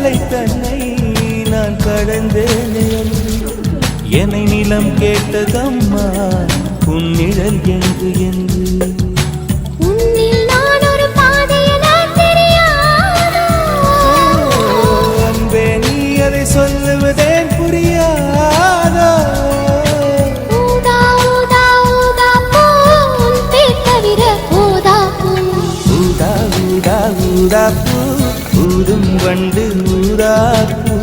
அலை தன்னை நான் கடந்தேனே என்னை நிலம் கேட்டதம்மா உன் நிழல் என்று என்று உன்னில் நான் ஒரு பாதை என தெரியாதோ அன்பே நீ அதை சொல்லுவதேன் புரியாதோ ஊதா ஊதா ஊதா பூ உன் பேர் தவிர ஊதா பூ ஊதா ஊதா ஊதா பூ ஊதும் வண்டு ஊதா பூ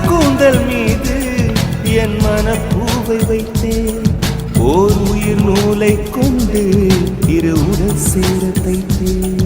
கூந்தல் மீது என் மனப்பூவை வைத்தேன் ஓர் உயிர் நூலை கொண்டு இரு உடல் சேர தைத்தேன்